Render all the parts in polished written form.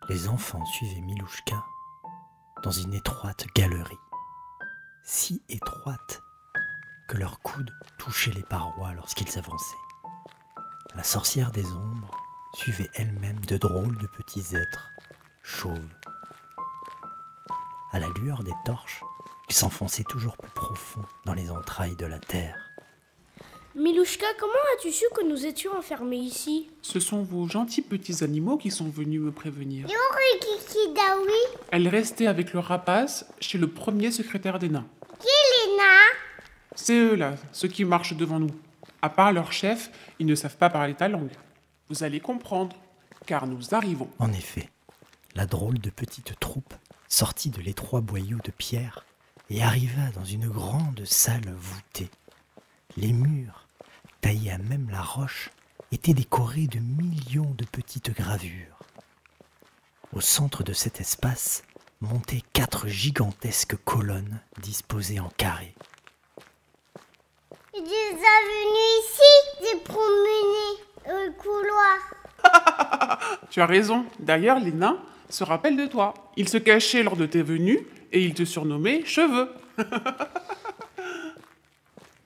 Les enfants suivaient Milouchka dans une étroite galerie, si étroite que leurs coudes touchaient les parois lorsqu'ils avançaient. La sorcière des ombres suivait elle-même de drôles de petits êtres chauves. À la lueur des torches, ils s'enfonçaient toujours plus profond dans les entrailles de la terre. Milouchka, comment as-tu su que nous étions enfermés ici? Ce sont vos gentils petits animaux qui sont venus me prévenir. Kikidawi, Elle restait avec le rapace chez le premier secrétaire des nains. Lena, C'est eux là, ceux qui marchent devant nous. À part leur chef, ils ne savent pas parler ta langue. Vous allez comprendre, car nous arrivons. En effet, la drôle de petite troupe sortit de l'étroit boyau de pierre et arriva dans une grande salle voûtée. Les murs, taillés à même la roche, étaient décorés de millions de petites gravures. Au centre de cet espace montaient 4 gigantesques colonnes disposées en carré. je suis venu ici, j'ai promené au couloir. Tu as raison, d'ailleurs les nains se rappellent de toi. Ils se cachaient lors de tes venues et ils te surnommaient Cheveux.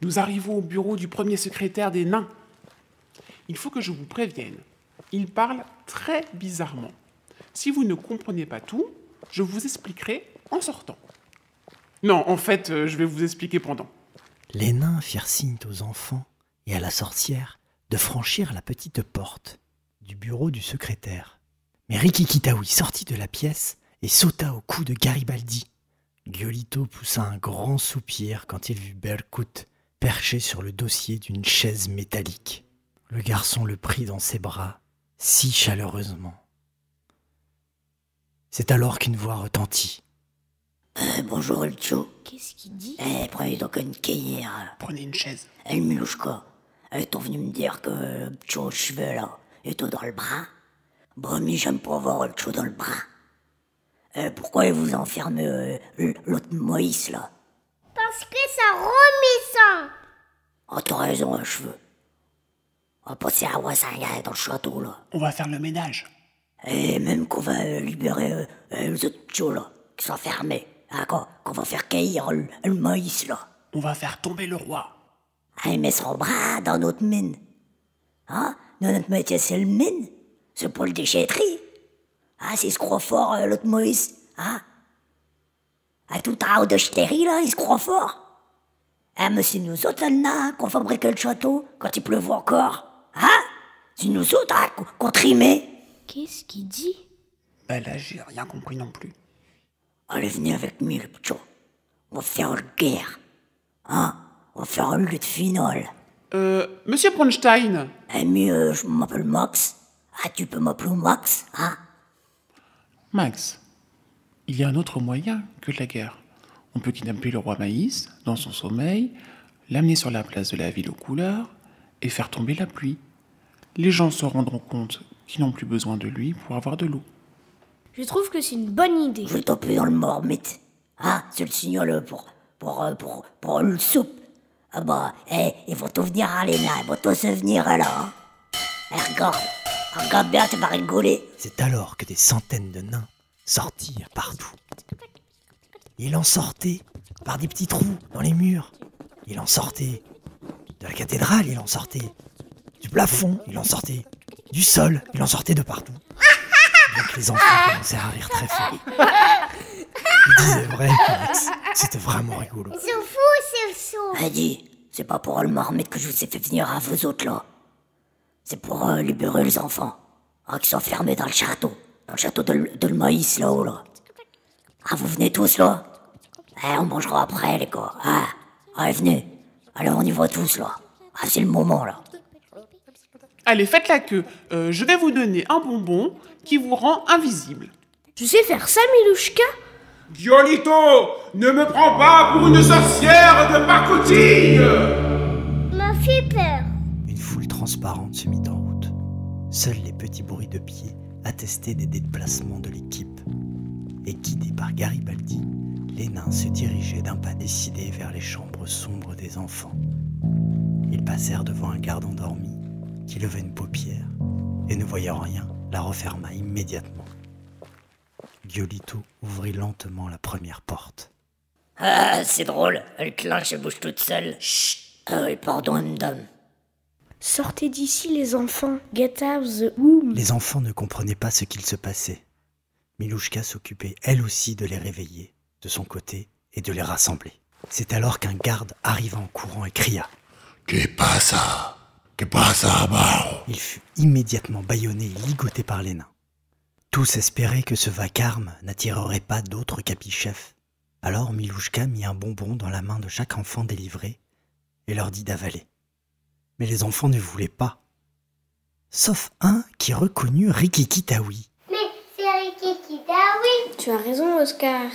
Nous arrivons au bureau du premier secrétaire des nains. Il faut que je vous prévienne, il parle très bizarrement. Si vous ne comprenez pas tout, je vous expliquerai en sortant. Non, en fait, je vais vous expliquer pendant. Les nains firent signe aux enfants et à la sorcière de franchir la petite porte du bureau du secrétaire. Mais Rikiki-Taoui sortit de la pièce et sauta au cou de Garibaldi. Giolito poussa un grand soupir quand il vit Berkut perché sur le dossier d'une chaise métallique. Le garçon le prit dans ses bras si chaleureusement. C'est alors qu'une voix retentit. Bonjour Elcho. Qu'est-ce qu'il dit? Prenez donc une cuillère. Prenez une chaise. Milouchka, t'es venu me dire que le petit aux cheveux là, est tout dans le bras. Bon, mais j'aime pas voir le petit dans le bras. Pourquoi il vous enferme l'autre Moïse là? Parce que ça remet ça. Oh, t'as raison, un cheveu. On va passer à Wassanga dans le château là. On va faire le ménage. Et même qu'on va libérer les autres petits là, qui sont fermés. Qu'on va faire cueillir le maïs là. On va faire tomber le roi. Il met son bras dans notre mine. Hein? Notre métier, c'est le mine. C'est pour le déchetterie. S'il se croit fort, l'autre Moïse. Tout le travail de chéterie, là, il se croit fort. Mais c'est nous autres, là, qu'on fabriquait le château, quand il pleuvait encore. C'est nous autres, qu'on trimait. Qu'est-ce qu'il dit? Ben là, j'ai rien compris non plus. Allez, venez avec moi, le petit. On va faire une guerre. On va faire une lutte finale. Monsieur Bronstein. Mais je m'appelle Max. Tu peux m'appeler Max, Max, il y a un autre moyen que la guerre. On peut kidnapper le roi Maïs dans son sommeil, l'amener sur la place de la ville aux couleurs et faire tomber la pluie. Les gens se rendront compte qu'ils n'ont plus besoin de lui pour avoir de l'eau. Je trouve que c'est une bonne idée. Je vais taper dans le marmite. C'est le signal pour le soupe. Ils vont tous venir à l'ENA, ils vont tous venir là. Regarde bien, tu vas rigoler. C'est alors que des centaines de nains sortirent partout. Il en sortait par des petits trous dans les murs. Il en sortait de la cathédrale, il en sortait du plafond, il en sortait du sol, il en sortait de partout. Donc les enfants commencèrent à rire très fort. Ils disaient vrai, Max, c'était vraiment rigolo. C'est fou, c'est chaud. Dis, c'est pas pour le marmite que je vous ai fait venir à vous autres là. C'est pour libérer les enfants qui sont fermés dans le château de le maïs là-haut là. Vous venez tous là? On mangera après les gars. Venez. Allez, on y va tous là. C'est le moment là. Allez, faites la queue. Je vais vous donner un bonbon qui vous rend invisible. Je sais faire ça, Milouchka? Giolito, ne me prends pas pour une sorcière de pacotille! M'a fait peur. Une foule transparente se mit en route. Seuls les petits bruits de pieds attestaient des déplacements de l'équipe. Et guidés par Garibaldi, les nains se dirigeaient d'un pas décidé vers les chambres sombres des enfants. Ils passèrent devant un garde endormi qui leva une paupière et, ne voyant rien, la referma immédiatement. Giolito ouvrit lentement la première porte. Ah, c'est drôle, elle clenche et bouge toute seule. Chut. Ah oui, pardon, madame. Sortez d'ici les enfants. Get out the room. Les enfants ne comprenaient pas ce qu'il se passait. Milouchka s'occupait elle aussi de les réveiller, de son côté, et de les rassembler. C'est alors qu'un garde arriva en courant et cria. ¿Qué pasa? ¿Qué pasa abajo? Il fut immédiatement bâillonné et ligoté par les nains. Tous espéraient que ce vacarme n'attirerait pas d'autres capichefs. Alors Milouchka mit un bonbon dans la main de chaque enfant délivré et leur dit d'avaler. Mais les enfants ne voulaient pas. Sauf un qui reconnut Rikiki-Taoui. Mais c'est Rikiki Taoui. Tu as raison, Oscar.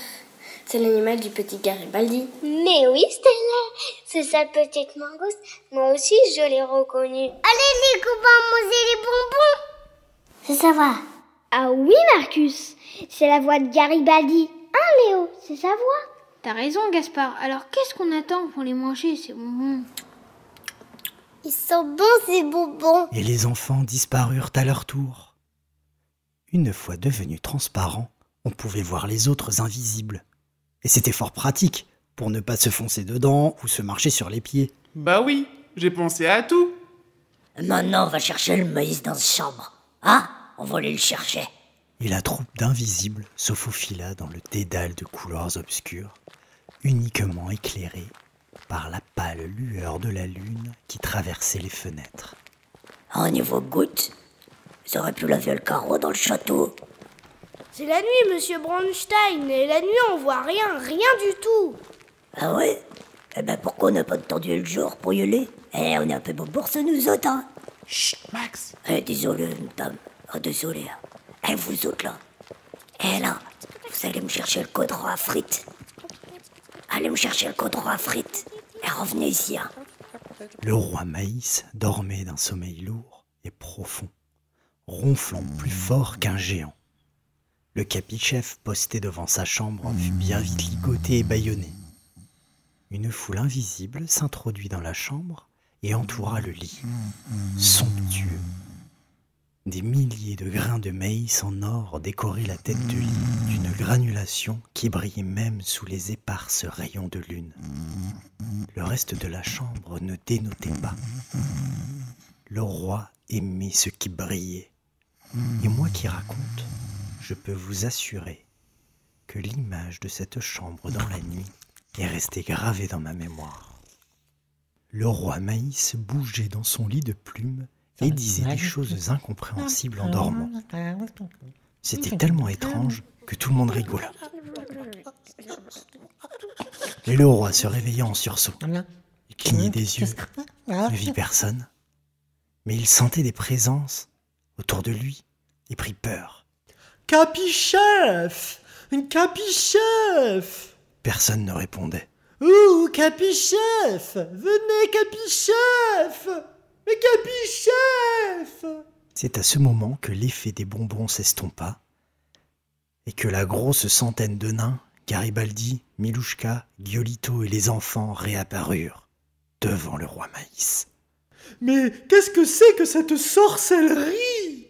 C'est l'animal du petit Garibaldi. Mais oui, Stella, c'est sa petite mangouste. Moi aussi, je l'ai reconnue. Allez, les copains, manger les bonbons. C'est sa voix. Ah oui, Marcus, c'est la voix de Garibaldi. Hein, Léo, c'est sa voix. T'as raison, Gaspard. Alors qu'est-ce qu'on attend pour les manger, ces bonbons? Ils sont bons, ces bonbons. Et les enfants disparurent à leur tour. Une fois devenus transparents, on pouvait voir les autres invisibles. Et c'était fort pratique, pour ne pas se foncer dedans ou se marcher sur les pieds. Bah oui, j'ai pensé à tout. Maintenant, on va chercher le maïs dans cette chambre. Hein? On va aller le chercher. Et la troupe d'invisibles se faufila dans le dédale de couloirs obscurs, uniquement éclairés par la pâle lueur de la lune qui traversait les fenêtres. Au niveau goutte, ils auraient pu laver le carreau dans le château. C'est la nuit, monsieur Bronstein, et la nuit on voit rien du tout. Ah ouais? Eh ben pourquoi on n'a pas attendu le jour pour y aller? Eh, on est un peu bourse nous autres, hein? Chut, Max. Eh, désolé, madame. Oh, désolé. Eh, vous autres, là. Eh, là, vous allez me chercher le caudron à frites. Allez me chercher le caudron à frites. Et revenez ici, hein. Le roi Maïs dormait d'un sommeil lourd et profond, ronflant plus fort qu'un géant. Le capichef posté devant sa chambre en fut bien vite ligoté et bâillonné. Une foule invisible s'introduit dans la chambre et entoura le lit, somptueux. Des milliers de grains de maïs en or décoraient la tête de lit d'une granulation qui brillait même sous les éparses rayons de lune. Le reste de la chambre ne dénotait pas. Le roi aimait ce qui brillait. Et moi qui raconte, je peux vous assurer que l'image de cette chambre dans la nuit est restée gravée dans ma mémoire. Le roi Maïs bougeait dans son lit de plumes et disait des choses incompréhensibles en dormant. C'était tellement étrange que tout le monde rigola. Et le roi se réveilla en sursaut. Il clignait des yeux, ne vit personne, mais il sentait des présences autour de lui et prit peur. Capichef! Capichef! Personne ne répondait. Ouh, Capichef! Venez, Capichef! Mais Capichef! C'est à ce moment que l'effet des bonbons s'estompa et que la grosse centaine de nains, Garibaldi, Milouchka, Giolito et les enfants réapparurent devant le roi Maïs. Mais qu'est-ce que c'est que cette sorcellerie?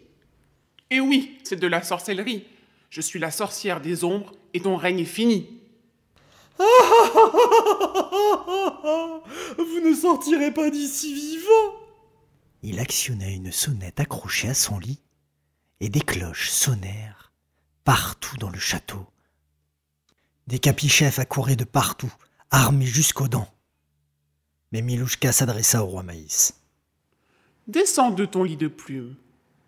Eh oui, c'est de la sorcellerie. Je suis la sorcière des ombres et ton règne est fini. Vous ne sortirez pas d'ici vivant. Il actionna une sonnette accrochée à son lit et des cloches sonnèrent partout dans le château. Des capichefs accouraient de partout, armés jusqu'aux dents. Mais Milouchka s'adressa au roi Maïs. Descends de ton lit de plumes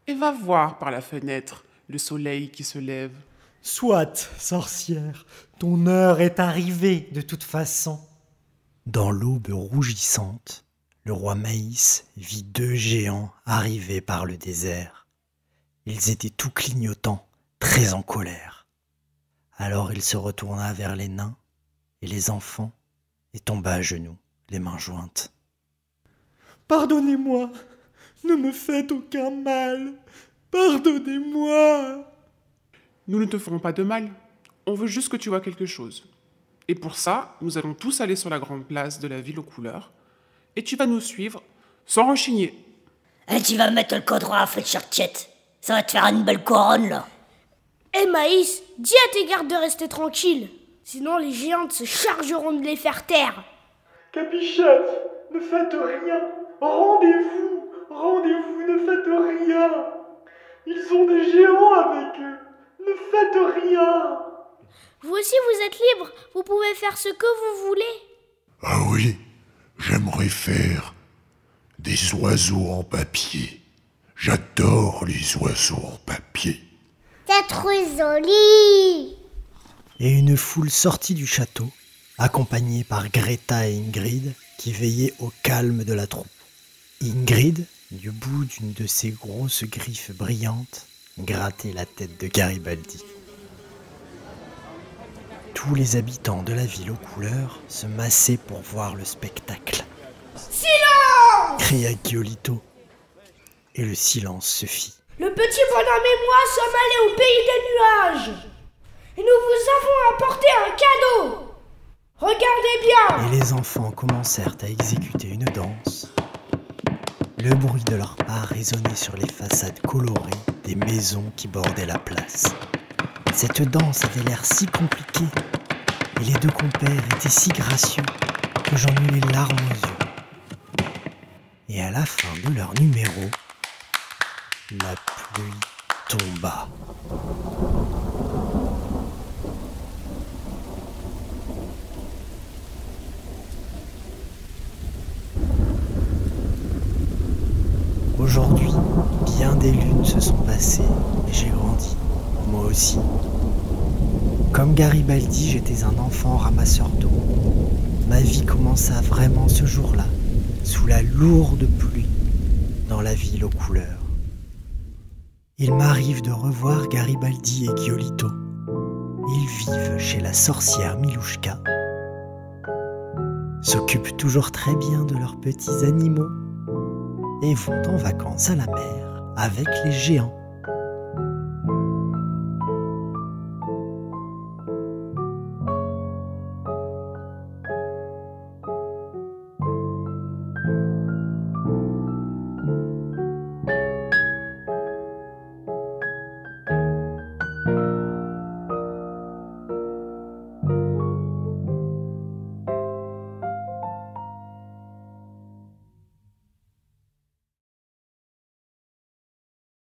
et va voir par la fenêtre le soleil qui se lève. Soit, sorcière, ton heure est arrivée de toute façon. Dans l'aube rougissante, le roi Maïs vit deux géants arriver par le désert. Ils étaient tout clignotants, très en colère. Alors il se retourna vers les nains et les enfants et tomba à genoux, les mains jointes. Pardonnez-moi, ne me faites aucun mal. Pardonnez-moi. Nous ne te ferons pas de mal. On veut juste que tu vois quelque chose. Et pour ça, nous allons tous aller sur la grande place de la ville aux couleurs. Et tu vas nous suivre sans rechigner. Et tu vas mettre le caudron à frites sur tiette. Ça va te faire une belle couronne, là. Eh Maïs, dis à tes gardes de rester tranquilles. Sinon les géantes se chargeront de les faire taire. Capichette, ne faites rien. Rendez-vous, ne faites rien. Ils ont des géants avec eux. Ne faites rien. Vous aussi vous êtes libre, vous pouvez faire ce que vous voulez. Ah oui, j'aimerais faire des oiseaux en papier. J'adore les oiseaux en papier. C'est trop joli. Et une foule sortit du château, accompagnée par Greta et Ingrid, qui veillaient au calme de la troupe. Ingrid, du bout d'une de ses grosses griffes brillantes, grattait la tête de Garibaldi. Tous les habitants de la ville aux couleurs se massaient pour voir le spectacle. Silence! Cria Giolito. Et le silence se fit. Le petit bonhomme et moi sommes allés au pays des nuages. Et nous vous avons apporté un cadeau. Regardez bien. Et les enfants commencèrent à exécuter une danse. Le bruit de leurs pas résonnait sur les façades colorées des maisons qui bordaient la place. Cette danse avait l'air si compliquée et les deux compères étaient si gracieux que j'en eus les larmes aux yeux. Et à la fin de leur numéro, la pluie tomba. Aujourd'hui, bien des lunes se sont passées et j'ai grandi, moi aussi. Comme Garibaldi, j'étais un enfant ramasseur d'eau. Ma vie commença vraiment ce jour-là, sous la lourde pluie, dans la ville aux couleurs. Il m'arrive de revoir Garibaldi et Giolito. Ils vivent chez la sorcière Milouchka, s'occupent toujours très bien de leurs petits animaux et vont en vacances à la mer avec les géants.